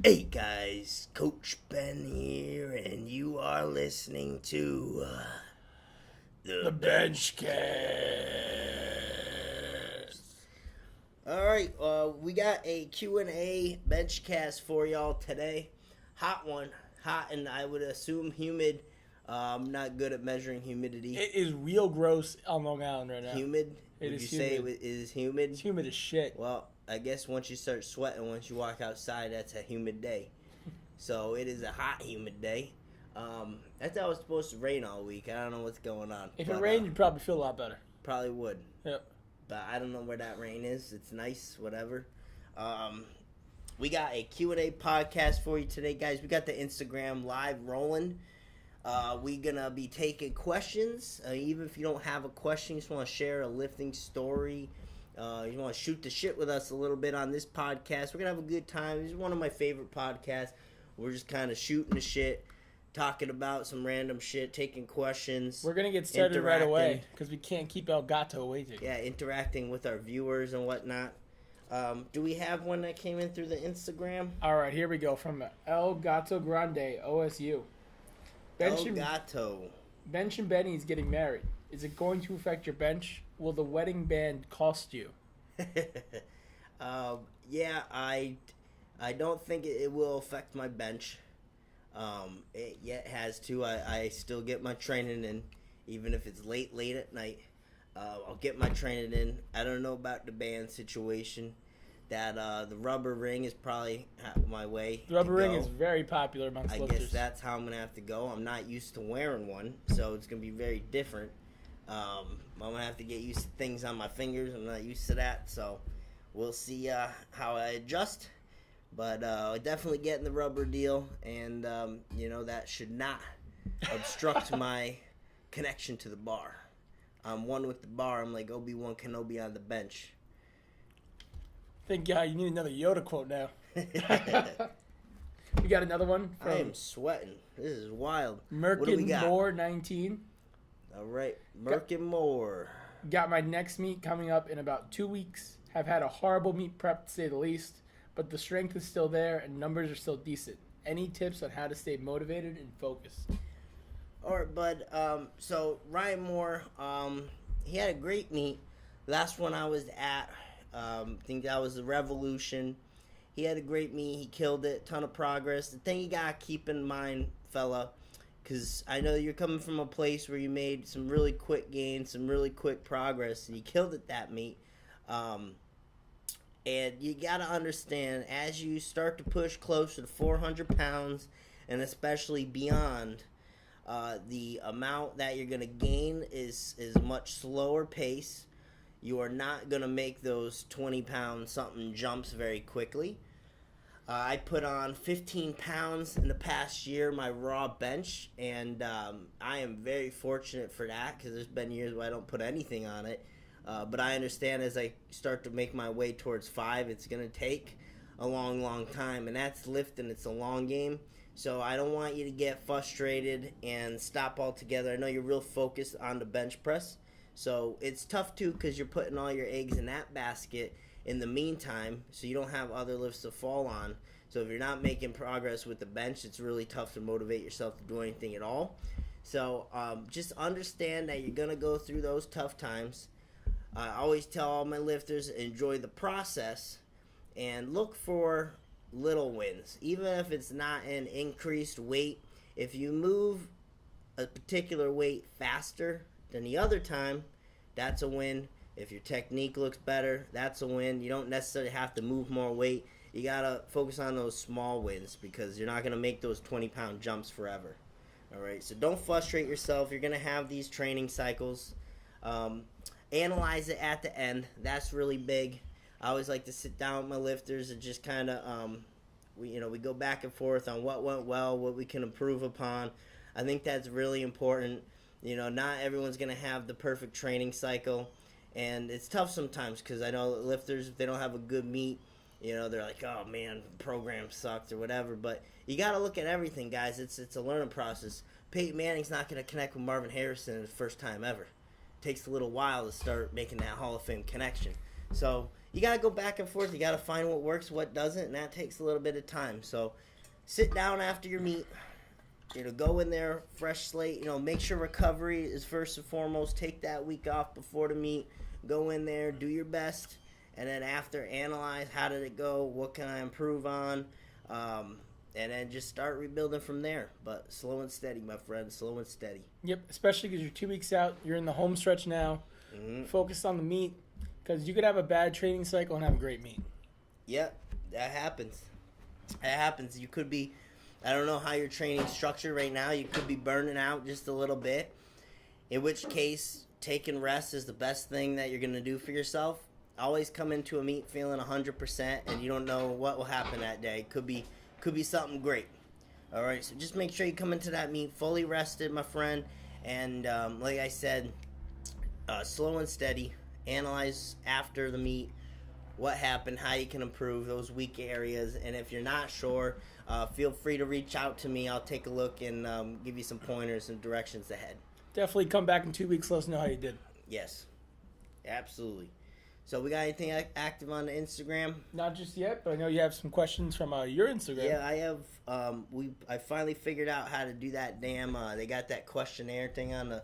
Hey guys, Coach Ben here, and you are listening to the BenchCast. All right, we got a Q&A BenchCast for y'all today. Hot one, hot, and I would assume humid. I'm not good at measuring humidity. It is real gross on Long Island right now. Humid? It Would is you say humid. it is humid? It's humid as shit. Well, I guess once you start sweating, once you walk outside, that's a humid day. So it is a hot, humid day. I thought it was supposed to rain all week. I don't know what's going on. If it rained, you'd probably feel a lot better. Probably would. Yep. But I don't know where that rain is. It's nice, whatever. We got a Q&A podcast for you today, guys. We got the Instagram live rolling. We're going to be taking questions. Even if you don't have a question, you just want to share a lifting story. You want to shoot the shit with us a little bit on this podcast. We're going to have a good time. This is one of my favorite podcasts. We're just kind of shooting the shit, talking about some random shit, taking questions. We're going to get started right away because we can't keep El Gato waiting. Yeah, interacting with our viewers and whatnot. Do we have one that came in through the Instagram? All right, here we go from El Gato Grande, OSU. El Gato. Bench and Benny's getting married. Is it going to affect your bench? Will the wedding band cost you? Yeah, I don't think it will affect my bench. It has to. I still get my training in, even if it's late at night. I'll get my training in. I don't know about the band situation. That the rubber ring is probably my way. The rubber ring is very popular amongst lifters. I guess that's how I'm going to have to go. I'm not used to wearing one, so it's going to be very different. I'm going to have to get used to things on my fingers. I'm not used to that, so we'll see how I adjust. But definitely getting the rubber deal, and, that should not obstruct my connection to the bar. I'm one with the bar. I'm like Obi-Wan Kenobi on the bench. Thank God you need another Yoda quote now. We got another one from I am sweating. This is wild. Merkin Moore 19. All right, Merkin Moore. Got my next meet coming up in about 2 weeks. Have had a horrible meet prep to say the least, but the strength is still there and numbers are still decent. Any tips on how to stay motivated and focused? All right, bud. So Ryan Moore, he had a great meet. Last one I was at, I think that was the Revolution. He had a great meet. He killed it. Ton of progress. The thing you got to keep in mind, fella, because I know you're coming from a place where you made some really quick gains, some really quick progress, and you killed it that meet. And you got to understand, as you start to push closer to 400 pounds, and especially beyond, the amount that you're going to gain is much slower pace. You are not going to make those 20-pound something jumps very quickly. I put on 15 pounds in the past year, my raw bench, and I am very fortunate for that because there's been years where I don't put anything on it. But I understand as I start to make my way towards 5, it's going to take a long, long time, and that's lifting. It's a long game. So I don't want you to get frustrated and stop altogether. I know you're real focused on the bench press. So it's tough, too, because you're putting all your eggs in that basket in the meantime, so you don't have other lifts to fall on. So if you're not making progress with the bench, it's really tough to motivate yourself to do anything at all. So just understand that you're going to go through those tough times. I always tell all my lifters, enjoy the process and look for little wins. Even if it's not an increased weight, if you move a particular weight faster than the other time, that's a win. If your technique looks better, that's a win. You don't necessarily have to move more weight. You got to focus on those small wins because you're not going to make those 20-pound jumps forever. All right, so don't frustrate yourself. You're going to have these training cycles. Analyze it at the end. That's really big. I always like to sit down with my lifters and just kind of, we go back and forth on what went well, what we can improve upon. I think that's really important. Not everyone's going to have the perfect training cycle, and it's tough sometimes because I know lifters, if they don't have a good meet, they're like, oh man, the program sucked or whatever. But you got to look at everything, guys. It's a learning process. Peyton Manning's not going to connect with Marvin Harrison the first time ever. It takes a little while to start making that Hall of Fame connection. So you got to go back and forth. You got to find what works, what doesn't, and that takes a little bit of time. So sit down after your meet. Go in there, fresh slate. Make sure recovery is first and foremost. Take that week off before the meet. Go in there, do your best, and then after, analyze how did it go, what can I improve on, and then just start rebuilding from there. But slow and steady, my friend, slow and steady. Yep, especially because you're 2 weeks out. You're in the home stretch now. Focus on the meet, because you could have a bad training cycle and have a great meet. Yep, that happens. You could be, I don't know how your training's structured right now. You could be burning out just a little bit, in which case taking rest is the best thing that you're going to do for yourself. Always come into a meet feeling 100%, and you don't know what will happen that day. Could be something great. All right, so just make sure you come into that meet fully rested, my friend. And like I said, slow and steady. Analyze after the meet what happened, how you can improve those weak areas. And if you're not sure, feel free to reach out to me. I'll take a look and give you some pointers and directions ahead. Definitely come back in 2 weeks. Let us know how you did. Yes, absolutely. So we got anything active on the Instagram? Not just yet, but I know you have some questions from your Instagram. Yeah, I have. I finally figured out how to do that damn. They got that questionnaire thing on the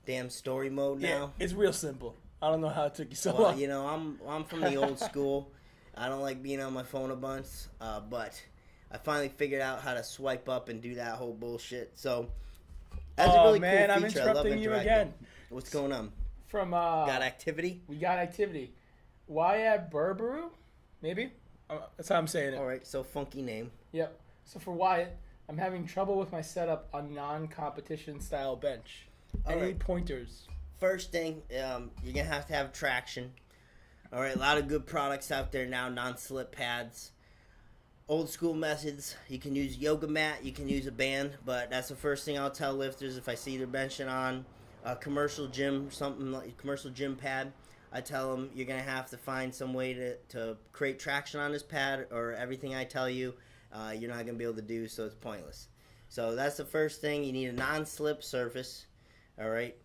damn story mode now. Yeah, it's real simple. I don't know how it took you so long. I'm from the old school. I don't like being on my phone a bunch, but I finally figured out how to swipe up and do that whole bullshit. So that's a really cool feature. I'm interrupting you again. What's going on? From got activity? We got activity. Wyatt Burbaru, maybe? That's how I'm saying it. All right, so funky name. Yep. So for Wyatt, I'm having trouble with my setup on non-competition style bench. Any pointers? First thing, you're going to have traction. All right, a lot of good products out there now, non-slip pads. Old school methods, you can use yoga mat, you can use a band, but that's the first thing I'll tell lifters if I see they're benching on a commercial gym, something like a commercial gym pad. I tell them you're going to have to find some way to create traction on this pad, or everything I tell you, you're not going to be able to do, so it's pointless. So that's the first thing. You need a non-slip surface, all right?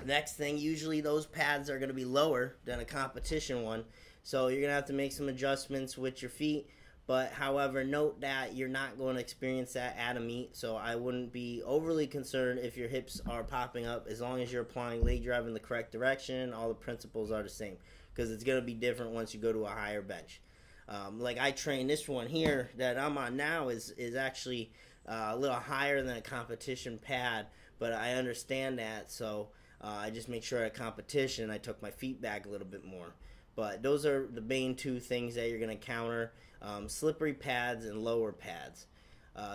Next thing, usually those pads are going to be lower than a competition one, so you're going to have to make some adjustments with your feet. But, however, note that you're not going to experience that at a meet, so I wouldn't be overly concerned if your hips are popping up, as long as you're applying leg drive in the correct direction. All the principles are the same, because it's going to be different once you go to a higher bench. Like I train this one here that I'm on now is actually a little higher than a competition pad, but I understand that, so I just make sure at competition I took my feet back a little bit more. But those are the main two things that you're going to counter. Slippery pads and lower pads.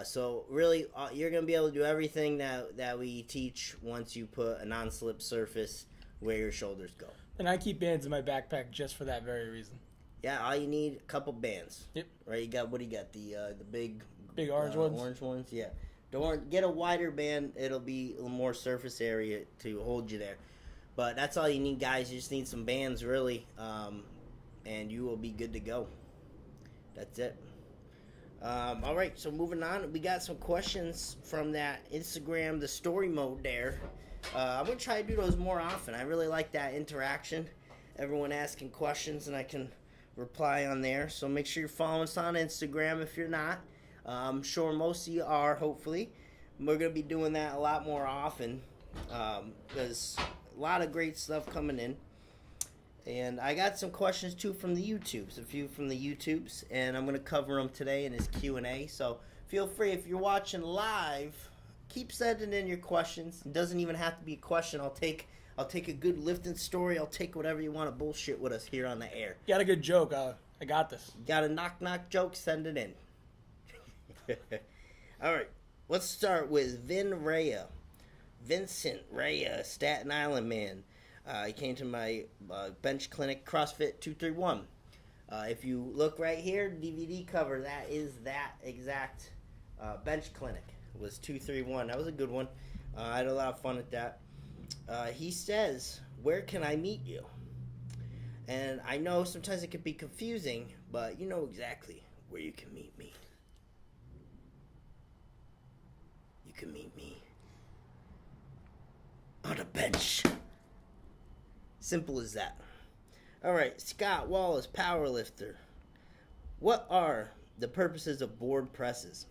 So really, you're going to be able to do everything that we teach once you put a non-slip surface where your shoulders go. And I keep bands in my backpack just for that very reason. Yeah, all you need, a couple bands. Yep. Right, you got, what do you got? The big orange ones? Orange ones, yeah. Don't get a wider band. It'll be a little more surface area to hold you there. But that's all you need, guys. You just need some bands, really, and you will be good to go. That's it. All right, so moving on. We got some questions from that Instagram, the story mode there. I'm going to try to do those more often. I really like that interaction. Everyone asking questions, and I can reply on there. So make sure you're following us on Instagram if you're not. I'm sure most of you are, hopefully. We're going to be doing that a lot more often, because a lot of great stuff coming in. And I got some questions, too, from the YouTubes. A few from the YouTubes. And I'm going to cover them today in this Q&A. So feel free, if you're watching live, keep sending in your questions. It doesn't even have to be a question. I'll take a good lifting story. I'll take whatever you want to bullshit with us here on the air. You got a good joke. I got this. Got a knock-knock joke? Send it in. All right. Let's start with Vincent Rhea, Staten Island man. He came to my bench clinic, CrossFit 231. If you look right here, DVD cover, that is that exact bench clinic. It was 231. That was a good one. I had a lot of fun at that. He says, where can I meet you? And I know sometimes it can be confusing, but you know exactly where you can meet me. You can meet me on a bench. Simple as that. All right, Scott Wallace, powerlifter. What are the purposes of board presses?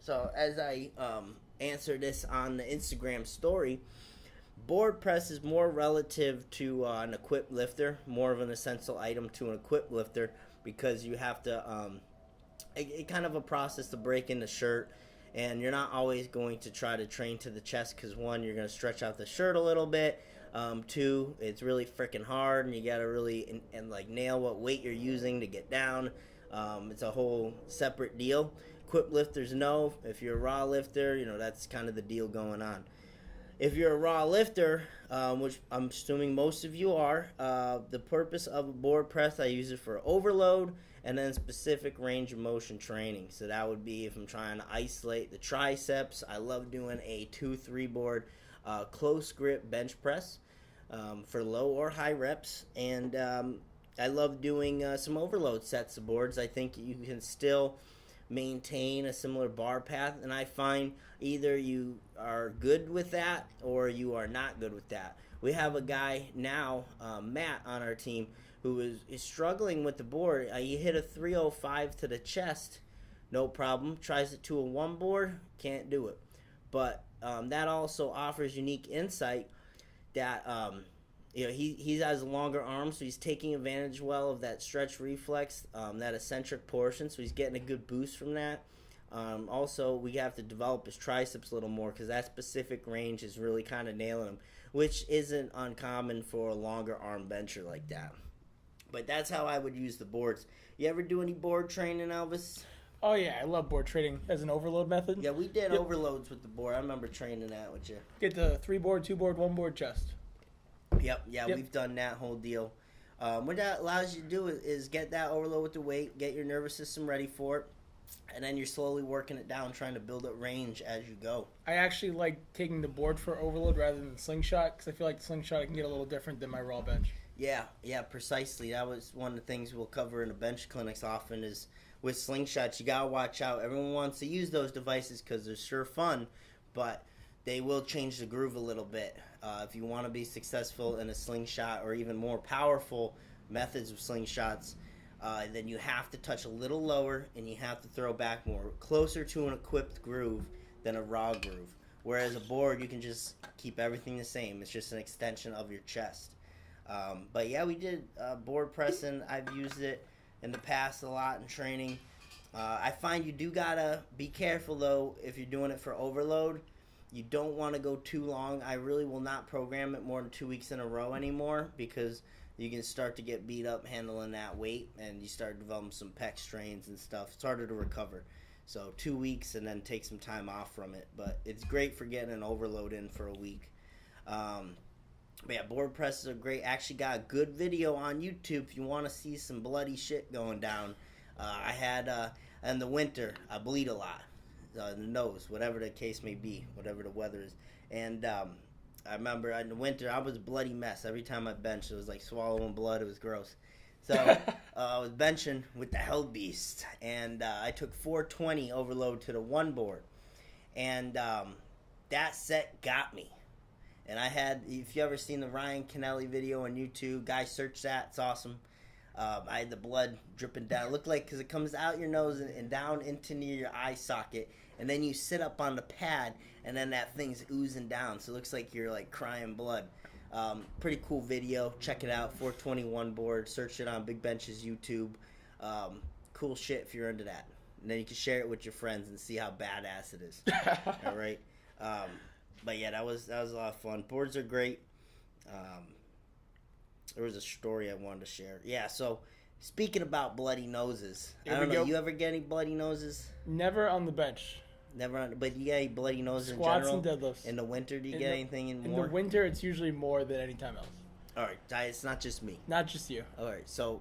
So as I answer this on the Instagram story, board press is more relative to an equipped lifter, more of an essential item to an equipped lifter, because you have to, it kind of a process to break in the shirt, and you're not always going to try to train to the chest, because one, you're going to stretch out the shirt a little bit. Two, it's really freaking hard, and you got to really and like nail what weight you're using to get down. It's a whole separate deal. Equipped lifters know. If you're a raw lifter, that's kind of the deal going on. If you're a raw lifter, which I'm assuming most of you are, the purpose of a board press, I use it for overload and then specific range of motion training. So that would be if I'm trying to isolate the triceps. I love doing a 2-3 board close grip bench press for low or high reps. And I love doing some overload sets of boards. I think you can still maintain a similar bar path, and I find either you are good with that or you are not good with that. We have a guy now, Matt, on our team who is struggling with the board. He hit a 305 to the chest, no problem. Tries it to a 1 board, can't do it. But that also offers unique insight that he has longer arms, so he's taking advantage well of that stretch reflex, that eccentric portion, so he's getting a good boost from that. Also, we have to develop his triceps a little more, because that specific range is really kind of nailing him, which isn't uncommon for a longer arm bencher like that. But that's how I would use the boards. You ever do any board training, Elvis? Oh, yeah, I love board training as an overload method. Yeah, we did overloads with the board. I remember training that with you. Get the 3 board, 2 board, 1 board chest. Yep, we've done that whole deal. What that allows you to do is get that overload with the weight, get your nervous system ready for it, and then you're slowly working it down, trying to build up range as you go. I actually like taking the board for overload rather than the slingshot, because I feel like the slingshot can get a little different than my raw bench. Yeah, precisely. That was one of the things we'll cover in the bench clinics often is with slingshots, you got to watch out. Everyone wants to use those devices because they're sure fun, but they will change the groove a little bit. If you want to be successful in a slingshot or even more powerful methods of slingshots, then you have to touch a little lower and you have to throw back more, closer to an equipped groove than a raw groove. Whereas a board, you can just keep everything the same. It's just an extension of your chest. But yeah, we did board pressing. I've used it in the past a lot in training. I find you do gotta be careful though if you're doing it for overload. You don't want to go too long. I really will not program it more than 2 weeks in a row anymore, because you can start to get beat up handling that weight and you start developing some pec strains and stuff. It's harder to recover. So 2 weeks and then take some time off from it. But it's great for getting an overload in for a week. But yeah, board presses are great. Actually got a good video on YouTube if you want to see some bloody shit going down. I had, in the winter, I bleed a lot. The nose, whatever the case may be, whatever the weather is. And I remember in the winter, I was a bloody mess. Every time I benched, it was like swallowing blood. It was gross. So I was benching with the Hell Beast, and I took 420 overload to the 1 board. And that set got me. And I had, if you ever seen the Ryan Kennelly video on YouTube, guys, search that. It's awesome. I had the blood dripping down. It looked like, because it comes out your nose and down into near your eye socket, and then you sit up on the pad, and then that thing's oozing down. So it looks like you're like crying blood. Pretty cool video. Check it out. 421 board. Search it on Big Benchas YouTube. Cool shit if you're into that. And then you can share it with your friends and see how badass it is. All right. But yeah, that was a lot of fun. Boards are great. There was a story I wanted to share. Yeah, so speaking about bloody noses, I don't know, you ever get any bloody noses? Never on the bench. Never on, but you get any bloody noses Squats in general? and deadlifts. In the winter, do you get anything in more? In the winter, it's usually more than any time else. All right, it's not just me. Not just you. All right, so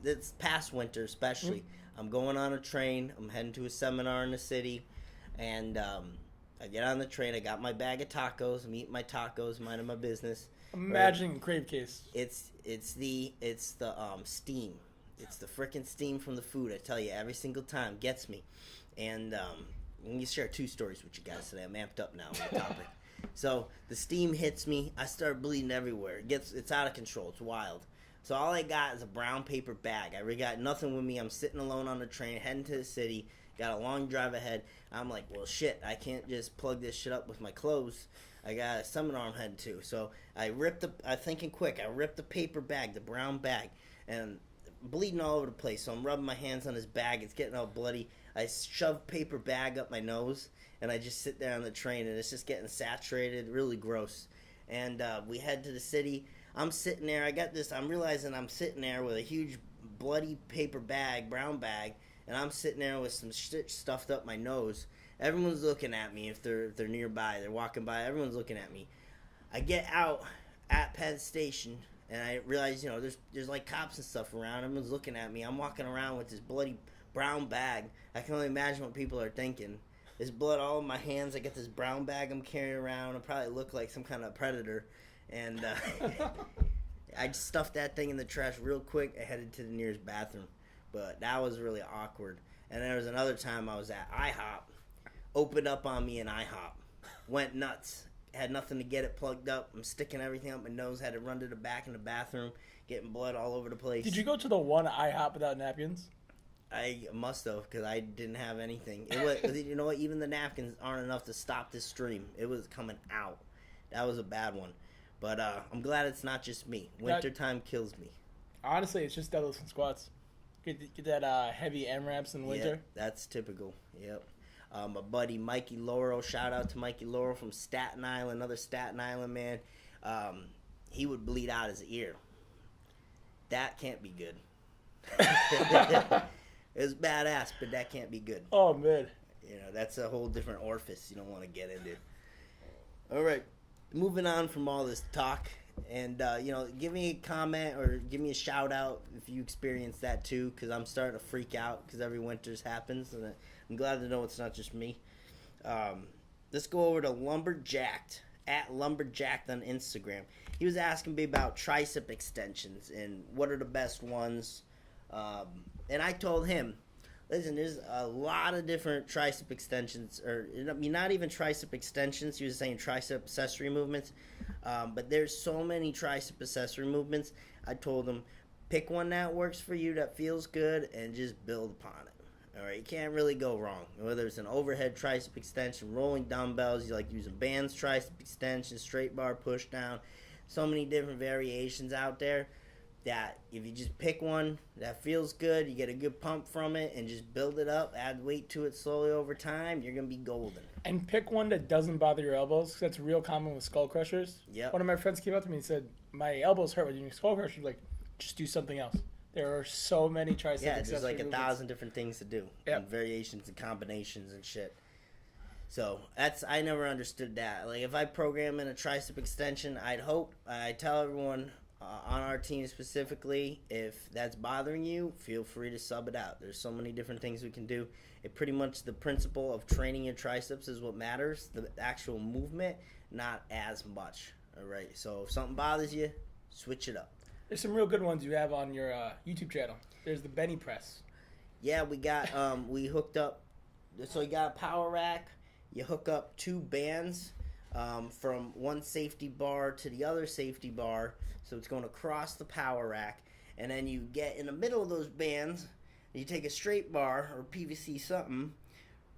this past winter especially, I'm going on a train. I'm heading to a seminar in the city, and I get on the train. I got my bag of tacos. I'm eating my tacos, minding my business. I'm imagining a crave case. It's the steam. It's the frickin' steam from the food. I tell you, every single time gets me. And let me share 2 stories with you guys today. I'm amped up now on the topic. So the steam hits me. I start bleeding everywhere. It's out of control. It's wild. So all I got is a brown paper bag. I really got nothing with me. I'm sitting alone on the train, heading to the city. Got a long drive ahead. I'm like, well, shit, I can't just plug this shit up with my clothes. I got a seminar I'm heading to. So I'm thinking quick. I ripped the paper bag, the brown bag, and bleeding all over the place. So I'm rubbing my hands on this bag. It's getting all bloody. I shove paper bag up my nose, and I just sit there on the train, and it's just getting saturated, really gross. And we head to the city. I'm sitting there. I'm realizing I'm sitting there with a huge bloody paper bag, brown bag, and I'm sitting there with some shit stuffed up my nose. Everyone's looking at me if they're nearby. They're walking by. Everyone's looking at me. I get out at Penn Station, and I realize, there's like cops and stuff around. Everyone's looking at me. I'm walking around with this bloody brown bag. I can only imagine what people are thinking. There's blood all in my hands. I got this brown bag I'm carrying around. I probably look like some kind of predator. And I just stuffed that thing in the trash real quick. I headed to the nearest bathroom. But that was really awkward. And there was another time I was at IHOP. Opened up on me in IHOP. Went nuts. Had nothing to get it plugged up. I'm sticking everything up my nose. Had to run to the back in the bathroom. Getting blood all over the place. Did you go to the one IHOP without napkins? I must have, because I didn't have anything. It was, you know what? Even the napkins aren't enough to stop this stream. It was coming out. That was a bad one. But I'm glad it's not just me. Wintertime kills me. Honestly, it's just deadlifts and squats. Get that heavy M-ramps in winter. Yeah, that's typical. Yep. My buddy Mikey Laurel, shout out to Mikey Laurel from Staten Island, another Staten Island man. He would bleed out his ear. That can't be good. It was badass, but that can't be good. Oh, man. That's a whole different orifice you don't want to get into. All right. Moving on from all this talk, and give me a comment or give me a shout out if you experience that too, because I'm starting to freak out because every winter's happens, and I'm glad to know it's not just me. Let's go over to Lumberjacked at Lumberjacked on Instagram. He was asking me about tricep extensions and what are the best ones, and I told him, listen, there's a lot of different tricep extensions, or not even tricep extensions. He was saying tricep accessory movements, but there's so many tricep accessory movements. I told him, pick one that works for you, that feels good, and just build upon it. All right, you can't really go wrong. Whether it's an overhead tricep extension, rolling dumbbells, you like using bands tricep extension, straight bar push down. So many different variations out there that if you just pick one that feels good, you get a good pump from it, and just build it up, add weight to it slowly over time, you're going to be golden. And pick one that doesn't bother your elbows, 'cause that's real common with skull crushers. Yep. One of my friends came up to me and said, my elbows hurt when you do skull crushers. Like, just do something else. There are so many tricep accessory there's like movements. 1,000 different things to do. Yep. And variations and combinations and shit. So I never understood that. Like, if I program in a tricep extension, I tell everyone on our team specifically, if that's bothering you, feel free to sub it out. There's so many different things we can do. It pretty much, the principle of training your triceps is what matters. The actual movement, not as much. All right. So if something bothers you, switch it up. There's some real good ones you have on your YouTube channel. There's the Benny press. Yeah, we got we hooked up. So you got a power rack. You hook up two bands from one safety bar to the other safety bar. So it's going across the power rack. And then you get in the middle of those bands. And you take a straight bar or PVC something,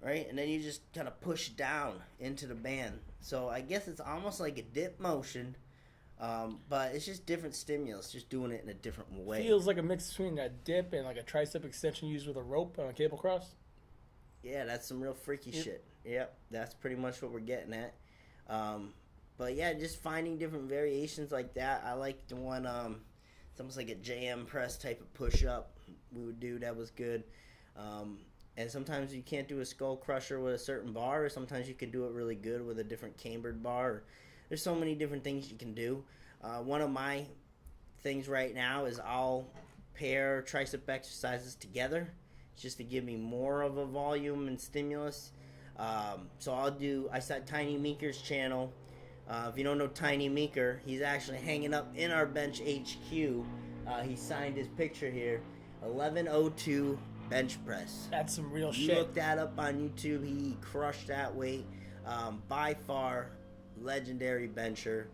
right? And then you just kind of push down into the band. So I guess it's almost like a dip motion. But it's just different stimulus, just doing it in a different way. Feels like a mix between a dip and like a tricep extension used with a rope on a cable cross. Yeah, that's some real freaky shit. Yep, that's pretty much what we're getting at. But yeah, just finding different variations like that. I like the one, it's almost like a JM press type of push-up we would do. That was good. And sometimes you can't do a skull crusher with a certain bar, or sometimes you can do it really good with a different cambered bar. There's so many different things you can do. One of my things right now is I'll pair tricep exercises together just to give me more of a volume and stimulus. So I set Tiny Meeker's channel. If you don't know Tiny Meeker, he's actually hanging up in our bench HQ. He signed his picture here, 1102 bench press. That's some real You shit. look that up on YouTube. He crushed that weight. By far, legendary bencher.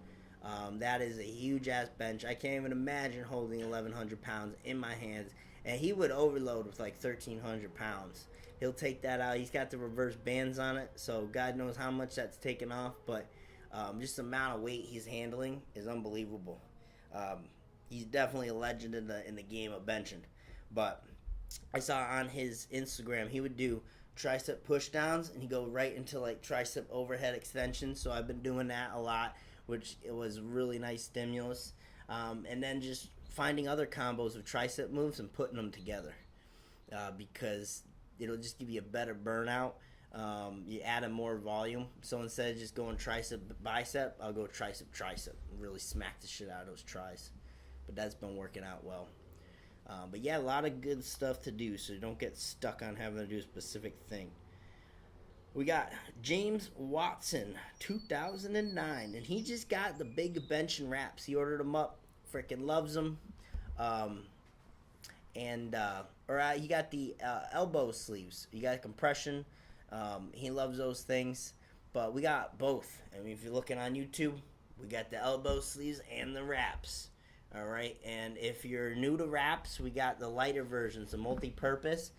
That is a huge-ass bench. I can't even imagine holding 1,100 pounds in my hands. And he would overload with like 1,300 pounds. He'll take that out. He's got the reverse bands on it, so God knows how much that's taken off. But just the amount of weight he's handling is unbelievable. He's definitely a legend in the game of benching. But I saw on his Instagram he would do tricep push downs, and he'd go right into like tricep overhead extensions. So I've been doing that a lot, which it was really nice stimulus. And then just finding other combos of tricep moves and putting them together, because it'll just give you a better burnout. You add in more volume. So instead of just going tricep bicep, I'll go tricep tricep and really smack the shit out of those tries. But that's been working out well. But yeah, a lot of good stuff to do, so you don't get stuck on having to do a specific thing. We got James Watson, 2009, and he just got the big bench and wraps. He ordered them up, freaking loves them. He got the elbow sleeves. You got compression. He loves those things. But we got both. I mean, if you're looking on YouTube, we got the elbow sleeves and the wraps. All right, and if you're new to wraps, we got the lighter versions, the multi-purpose,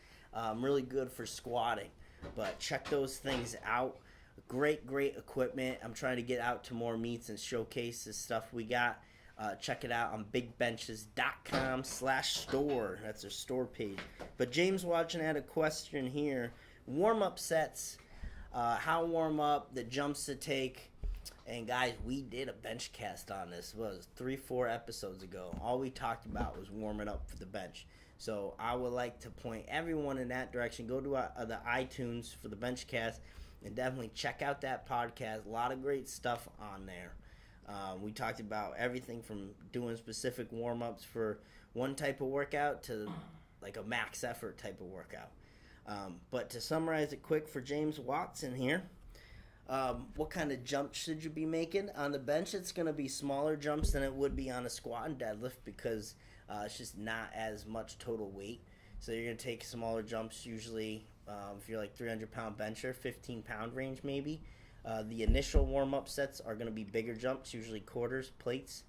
really good for squatting. But check those things out. Great equipment. I'm trying to get out to more meets and showcase the stuff we got. Check it out on bigbenchas.com/store. That's their store page. But James Watson had a question here. Warm-up sets, how warm up, the jumps to take. And guys, we did a BenchCast on this. It was 3-4 episodes ago. All we talked about was warming up for the bench. So I would like to point everyone in that direction. Go to the iTunes for the BenchCast and definitely check out that podcast. A lot of great stuff on there. We talked about everything from doing specific warm-ups for one type of workout to like a max effort type of workout. But to summarize it quick for James Watson here, what kind of jumps should you be making? On the bench, it's going to be smaller jumps than it would be on a squat and deadlift because it's just not as much total weight. So you're going to take smaller jumps usually if you're like 300-pound bencher, 15-pound range maybe. The initial warm-up sets are going to be bigger jumps, usually quarters, plates,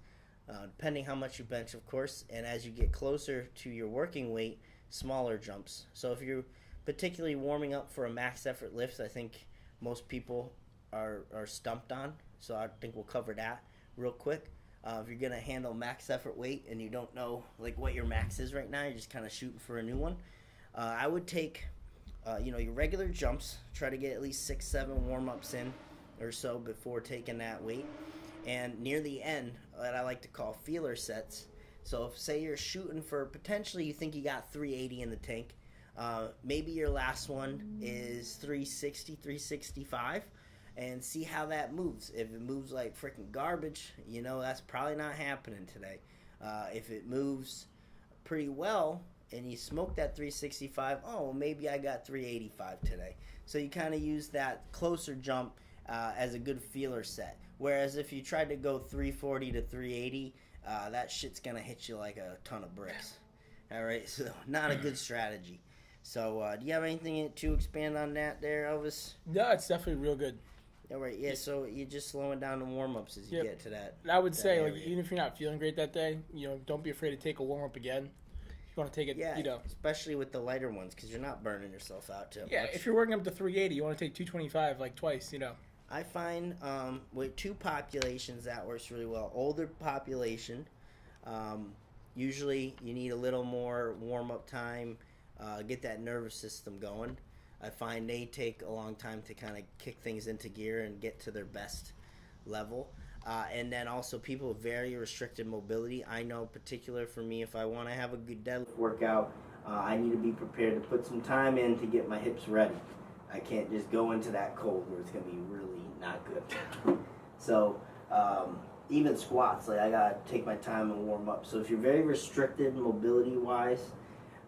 depending how much you bench, of course. And as you get closer to your working weight, smaller jumps. So if you're particularly warming up for a max effort lift, I think most people are stumped on, so I think we'll cover that real quick. If you're gonna handle max effort weight and you don't know like what your max is right now, you're just kind of shooting for a new one. I would take your regular jumps, try to get at least 6-7 warm-ups in or so before taking that weight, and near the end, that I like to call feeler sets. So if say you're shooting for potentially you think you got 380 in the tank, maybe your last one is 360, 365. And see how that moves. If it moves like freaking garbage, that's probably not happening today. If it moves pretty well and you smoke that 365, maybe I got 385 today. So you kind of use that closer jump as a good feeler set. Whereas if you tried to go 340 to 380, that shit's going to hit you like a ton of bricks. All right, so not a good strategy. So do you have anything to expand on that there, Elvis? No, it's definitely real good. All right, yeah, so you're just slowing down the warm-ups as you get to that. I would say, area. like, even if you're not feeling great that day, don't be afraid to take a warm-up again. You want to take it, especially with the lighter ones, because you're not burning yourself out too much. If you're working up to 380, you want to take 225, like, twice, I find with two populations that works really well. Older population, usually you need a little more warm-up time, get that nervous system going. I find they take a long time to kind of kick things into gear and get to their best level. And then also people with very restricted mobility. I know particular for me, if I want to have a good deadlift workout, I need to be prepared to put some time in to get my hips ready. I can't just go into that cold where it's going to be really not good. So even squats, like I got to take my time and warm up. So if you're very restricted mobility-wise,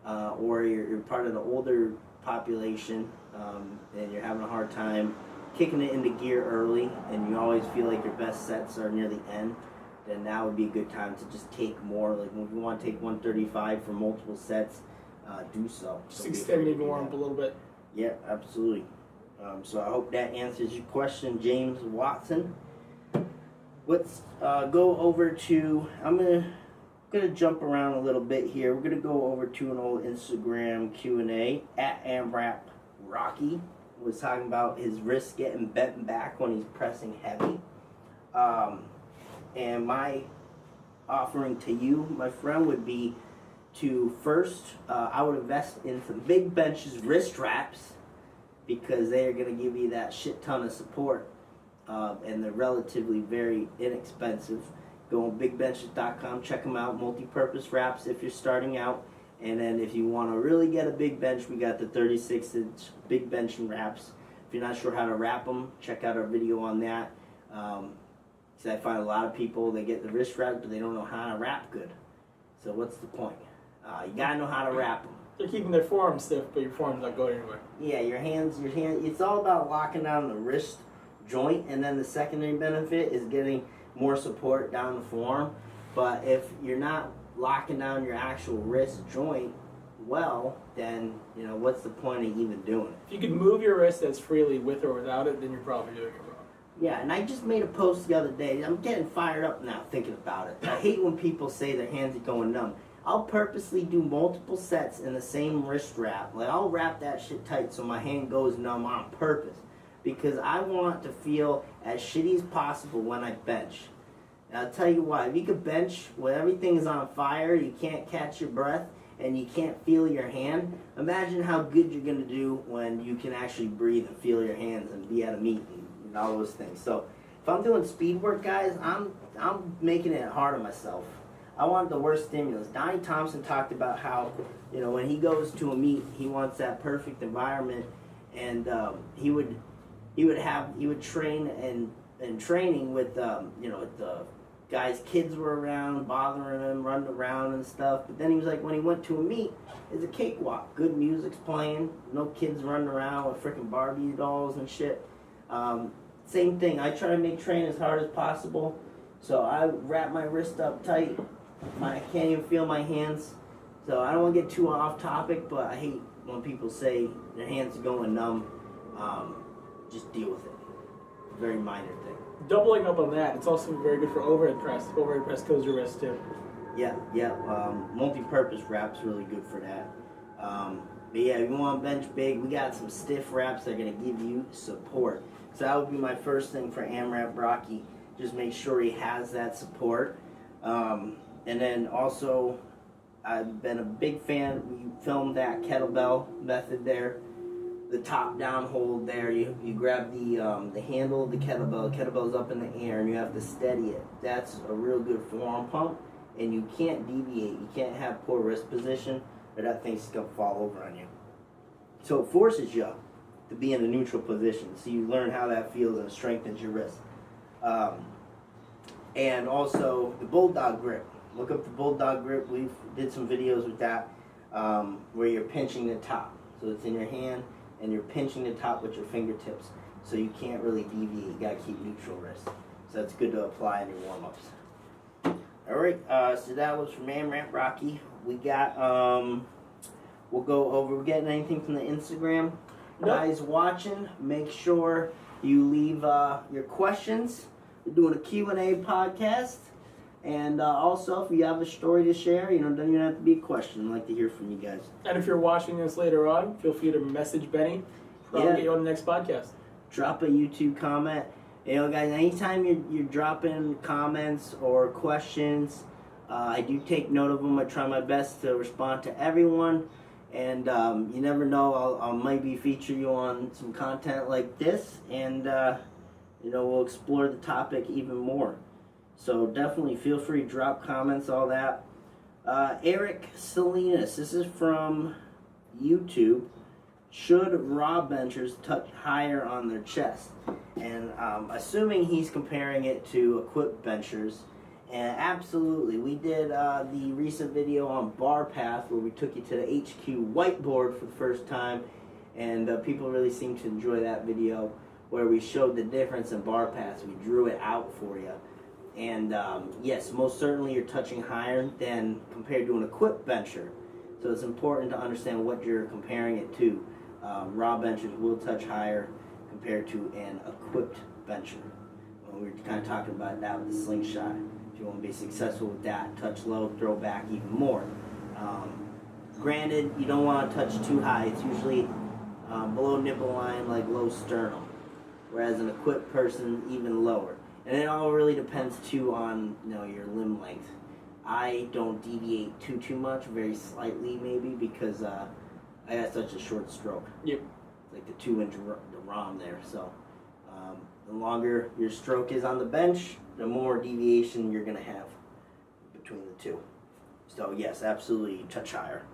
or you're part of the older population and you're having a hard time kicking it into gear early and you always feel like your best sets are near the end, then that would be a good time to just take more. Like if you want to take 135 for multiple sets, do so. Just extend it warm up a little bit. Yeah, absolutely. So I hope that answers your question, James Watson. let's go over to. I'm gonna jump around a little bit here. We're gonna go over to an old Instagram Q&A at AmRap Rocky. Was talking about his wrist getting bent back when he's pressing heavy. And my offering to you, my friend, would be to first, I would invest in some Big Benchas wrist wraps because they are going to give you that shit ton of support. And they're relatively very inexpensive. Go on bigbenchas.com, check them out. Multi-purpose wraps if you're starting out. And then if you want to really get a big bench, we got the 36-inch big bench wraps. If you're not sure how to wrap them, check out our video on that. Because I find a lot of people, they get the wrist wrap, but they don't know how to wrap good. So what's the point? You got to know how to wrap them. They're keeping their forearms stiff, but your forearms not going anywhere. Yeah, your hands, it's all about locking down the wrist joint, and then the secondary benefit is getting more support down the forearm. But if you're not locking down your actual wrist joint well, then what's the point of even doing it? If you could move your wrist as freely with or without it, then you're probably doing it wrong. Yeah, and I just made a post the other day. I'm getting fired up now thinking about it. I hate when people say their hands are going numb. I'll purposely do multiple sets in the same wrist wrap. Like, I'll wrap that shit tight so my hand goes numb on purpose. Because I want to feel as shitty as possible when I bench. And I'll tell you why. If you could bench when everything's on fire, you can't catch your breath, and you can't feel your hand, imagine how good you're going to do when you can actually breathe and feel your hands and be at a meet and all those things. So if I'm doing speed work, guys, I'm making it hard on myself. I want the worst stimulus. Donnie Thompson talked about how, when he goes to a meet, he wants that perfect environment, and he would train and training with the guys' kids were around, bothering him, running around and stuff. But then he was like, when he went to a meet, it's a cakewalk. Good music's playing, no kids running around with freaking Barbie dolls and shit. Same thing. I try to train as hard as possible. So I wrap my wrist up tight. I can't even feel my hands. So I don't want to get too off topic, but I hate when people say their hands are going numb. Just deal with it. Very minor thing. Doubling up on that, it's also very good for overhead press. Overhead press kills your wrist too. Yeah. Multi-purpose wraps really good for that. But yeah, if you want to bench big, we got some stiff wraps that are going to give you support. So that would be my first thing for AmRap Rocky. Just make sure he has that support. And then also, I've been a big fan. We filmed that kettlebell method there. The top down hold there, you grab the handle of the kettlebell. The kettlebell's up in the air and you have to steady it. That's a real good forearm pump, and you can't deviate. You can't have poor wrist position or that thing's gonna fall over on you. So it forces you to be in a neutral position, so you learn how that feels and strengthens your wrist. And also the bulldog grip. Look up the bulldog grip. We did some videos with that where you're pinching the top. So it's in your hand and you're pinching the top with your fingertips. So you can't really deviate. You gotta keep neutral wrist. So that's good to apply in your warm-ups. Alright, so that was from AmRap Rocky. We got, we'll go over, we're getting anything from the Instagram? Nope. Guys watching, make sure you leave your questions. We're doing a Q&A podcast. And also, if you have a story to share, it doesn't even have to be a question. I'd like to hear from you guys. And if you're watching this later on, feel free to message Benny. Probably get you on the next podcast. Drop a YouTube comment. Guys, anytime you're dropping comments or questions, I do take note of them. I try my best to respond to everyone. And you never know, I'll maybe feature you on some content like this. And, we'll explore the topic even more. So definitely feel free to drop comments, all that. Eric Salinas, this is from YouTube. Should raw benchers touch higher on their chest? And assuming he's comparing it to equipped benchers. And absolutely, we did the recent video on Bar Path where we took you to the HQ whiteboard for the first time. And people really seemed to enjoy that video where we showed the difference in bar paths. We drew it out for you. And yes, most certainly you're touching higher than compared to an equipped bencher. So it's important to understand what you're comparing it to. Raw benchers will touch higher compared to an equipped bencher. We were kind of talking about that with the slingshot. If you want to be successful with that, touch low, throw back even more. Granted, you don't want to touch too high. It's usually below nipple line, like low sternum. Whereas an equipped person, even lower. And it all really depends too on your limb length. I don't deviate too much, very slightly maybe, because I got such a short stroke. Yep. Like the 2-inch ROM there. So the longer your stroke is on the bench, the more deviation you're going to have between the two. So yes, absolutely touch higher.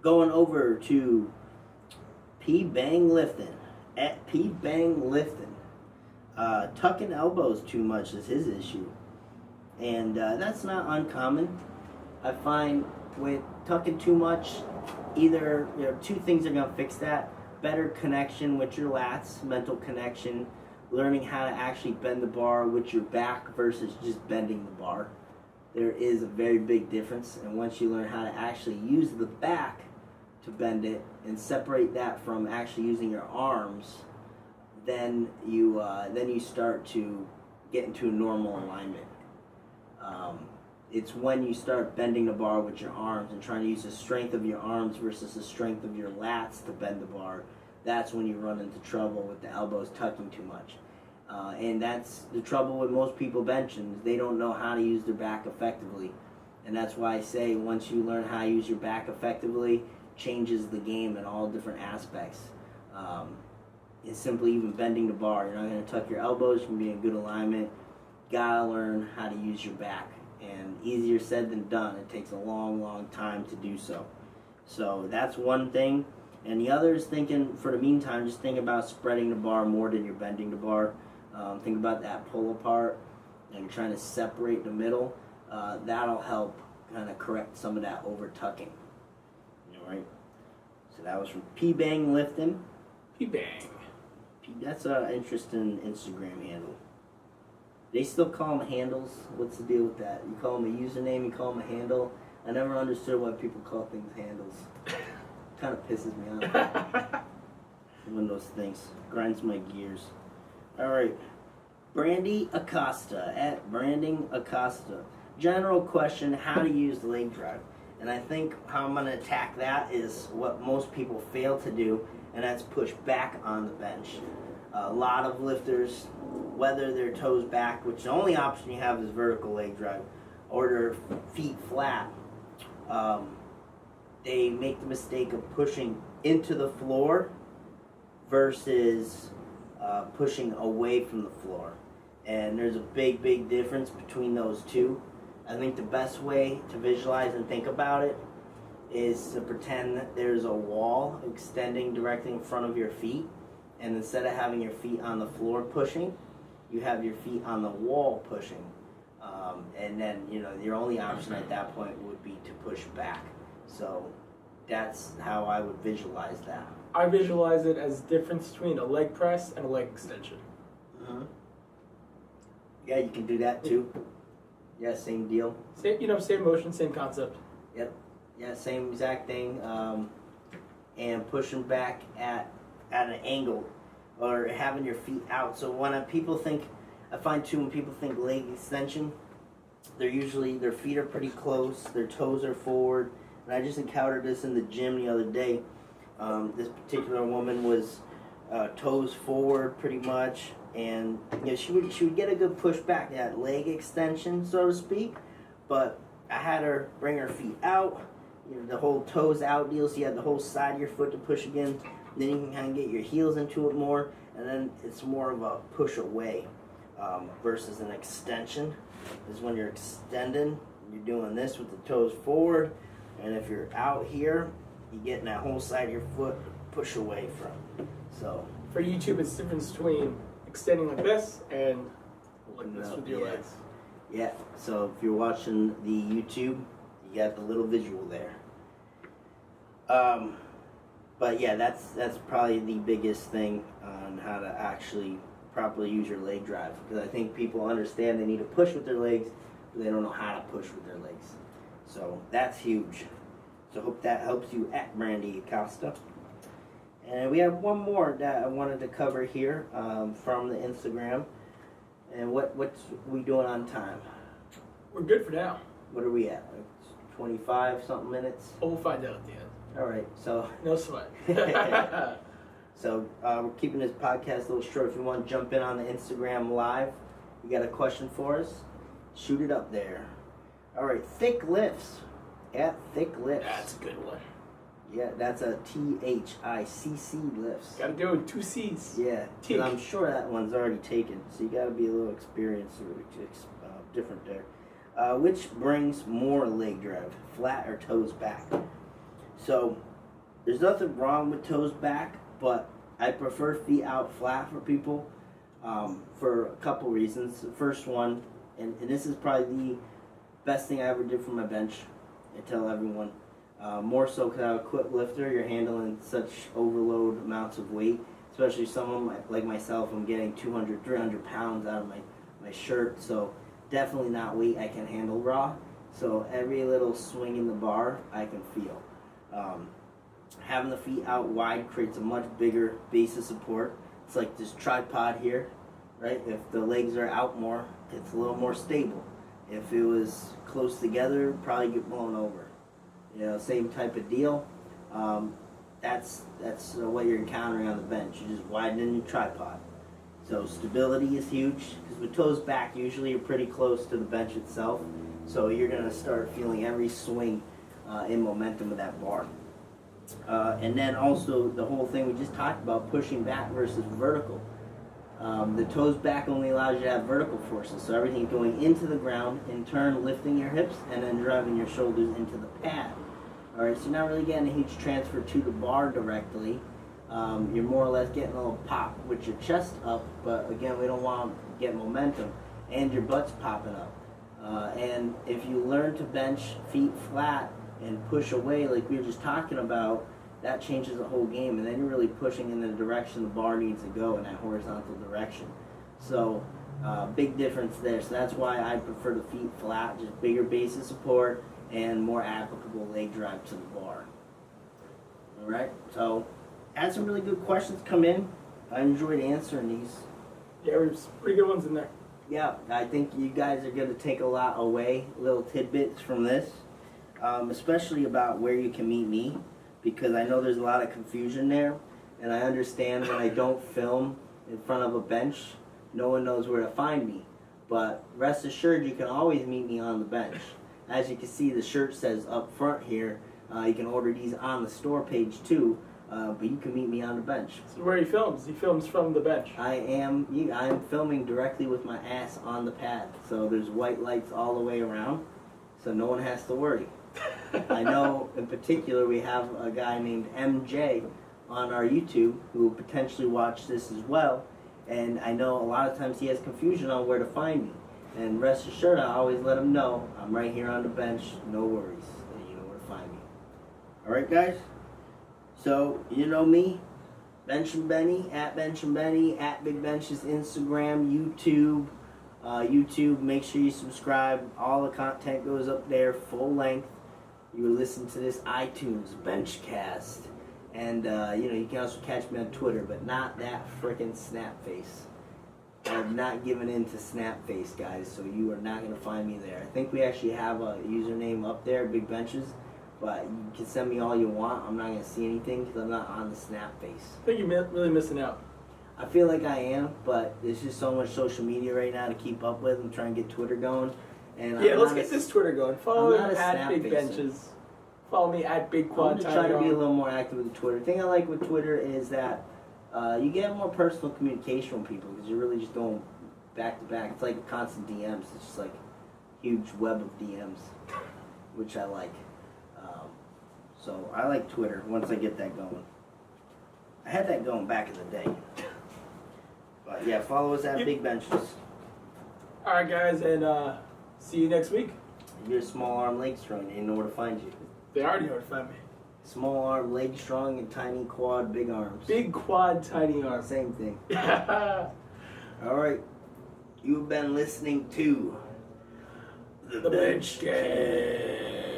Going over to P-Bang Lifting. At P-Bang Lifting. Tucking elbows too much is his issue. And that's not uncommon. I find with tucking too much, either two things are going to fix that. Better connection with your lats, mental connection, learning how to actually bend the bar with your back versus just bending the bar. There is a very big difference, and once you learn how to actually use the back to bend it and separate that from actually using your arms, then you start to get into a normal alignment. It's when you start bending the bar with your arms and trying to use the strength of your arms versus the strength of your lats to bend the bar, that's when you run into trouble with the elbows tucking too much. And that's the trouble with most people benching. They don't know how to use their back effectively. And that's why I say once you learn how to use your back effectively, changes the game in all different aspects. It's simply even bending the bar. You're not going to tuck your elbows. You can be in good alignment. Gotta learn how to use your back. And easier said than done. It takes a long time to do so. So that's one thing. And the other is thinking, for the meantime, just think about spreading the bar more than you're bending the bar. Think about that pull apart and you're trying to separate the middle. That'll help kind of correct some of that over tucking. All right. So that was from P-Bang Lifting. P-Bang. That's an interesting Instagram handle. They still call them handles. What's the deal with that? You call them a username, you call them a handle. I never understood why people call things handles. Kind of pisses me off. One of those things. Grinds my gears. Alright. Brandy Acosta at Branding Acosta. General question, how to use the leg drive. And I think how I'm going to attack that is what most people fail to do, and that's push back on the bench. A lot of lifters, whether their toes back, which the only option you have is vertical leg drive, or their feet flat, they make the mistake of pushing into the floor versus pushing away from the floor. And there's a big difference between those two. I think the best way to visualize and think about it is to pretend that there's a wall extending directly in front of your feet, and instead of having your feet on the floor pushing, you have your feet on the wall pushing. And then, your only option at that point would be to push back. So that's how I would visualize that. I visualize it as the difference between a leg press and a leg extension. Yeah, you can do that too. Yeah, same deal. Same motion, same concept. Yep. Yeah, same exact thing. And pushing back at an angle, or having your feet out. So when I find too, when people think leg extension, their feet are pretty close, their toes are forward. And I just encountered this in the gym the other day. This particular woman was toes forward pretty much, and she would get a good push back, that leg extension, so to speak. But I had her bring her feet out, the whole toes out deal, so you have the whole side of your foot to push again. Then you can kind of get your heels into it more, and then it's more of a push away versus an extension. Is when you're extending, you're doing this with the toes forward, and if you're out here, you're getting that whole side of your foot to push away from. So for YouTube, it's the difference between extending like this and like this with your legs. Yeah, so if you're watching the YouTube, you got the little visual there. But yeah, that's probably the biggest thing on how to actually properly use your leg drive. Because I think people understand they need to push with their legs, but they don't know how to push with their legs. So that's huge. So hope that helps you at Brandy Acosta. And we have one more that I wanted to cover here from the Instagram. And what's we doing on time? We're good for now. What are we at? Like 25 something minutes? Oh, we'll find out at the end. All right, so No sweat. so we're keeping this podcast a little short. If you want to jump in on the Instagram live, you got a question for us? Shoot it up there. All right, thick lifts. At thick lifts. That's a good one. Yeah, that's a THICC lifts. Gotta do it with 2 C's. Yeah, Teak. I'm sure that one's already taken, so you gotta be a little experienced or different there. Which brings more leg drive, flat or toes back? So, there's nothing wrong with toes back, but I prefer feet out flat for people for a couple reasons. The first one, and this is probably the best thing I ever did for my bench. I tell everyone. More so because I'm a quick lifter, you're handling such overload amounts of weight, especially someone like myself. I'm getting 200, 300 pounds out of my shirt, so definitely not weight I can handle raw. So every little swing in the bar I can feel. Having the feet out wide creates a much bigger base of support. It's like this tripod here, right? If the legs are out more, it's a little more stable. If it was close together, it'd probably get blown over. You know, same type of deal. That's what you're encountering on the bench. You're just widening your tripod. So stability is huge, because with toes back, usually you're pretty close to the bench itself. So you're going to start feeling every swing in momentum of that bar. And then also the whole thing we just talked about, pushing back versus vertical. The toes back only allows you to have vertical forces, so everything going into the ground, in turn lifting your hips, and then driving your shoulders into the pad. Alright, so you're not really getting a huge transfer to the bar directly. You're more or less getting a little pop with your chest up, but again, we don't want to get momentum, and your butt's popping up. And if you learn to bench feet flat and push away like we were just talking about, that changes the whole game, and then you're really pushing in the direction the bar needs to go, in that horizontal direction. So, big difference there. So that's why I prefer the feet flat, just bigger base of support and more applicable leg drive to the bar. Alright, so had some really good questions come in. I enjoyed answering these. Yeah, there's pretty good ones in there. Yeah, I think you guys are going to take a lot away, little tidbits from this, especially about where you can meet me, because I know there's a lot of confusion there, and I understand when I don't film in front of a bench, no one knows where to find me. But rest assured, you can always meet me on the bench. As you can see, the shirt says up front here, you can order these on the store page too, but you can meet me on the bench. So where he films from the bench. I am filming directly with my ass on the pad, so there's white lights all the way around, so no one has to worry. I know in particular we have a guy named MJ on our YouTube who will potentially watch this as well, and I know a lot of times he has confusion on where to find me. And rest assured, I always let him know I'm right here on the bench, no worries, and you know where to find me. Alright guys, so you know me, Bench and Benny, at Bench and Benny, at Big Bench's Instagram, YouTube, make sure you subscribe. All the content goes up there, full length. You will listen to this iTunes BenchCast. And, you can also catch me on Twitter, but not that frickin' Snapface. I'm not giving in to Snapface, guys, so you are not going to find me there. I think we actually have a username up there, Big Benches, but you can send me all you want. I'm not going to see anything because I'm not on the Snapface. I think you're really missing out. I feel like I am, but there's just so much social media right now to keep up with. I'm trying to get Twitter going. And yeah, let's get this Twitter going. Follow him at Big Benches. Follow me at Big Quad. I'm going to try to be a little more active with Twitter. The thing I like with Twitter is that you get more personal communication with people because you're really just going back to back. It's like constant DMs. It's just like huge web of DMs, which I like. So I like Twitter once I get that going. I had that going back in the day. But yeah, follow us at Big Benches. Alright guys, and see you next week. You're small arm, leg strong, you know where to find you. They already know where to find me. Small arm, leg strong, and tiny quad, big arms. Big quad, tiny arms. Same thing. Alright. You've been listening to the BenchCast.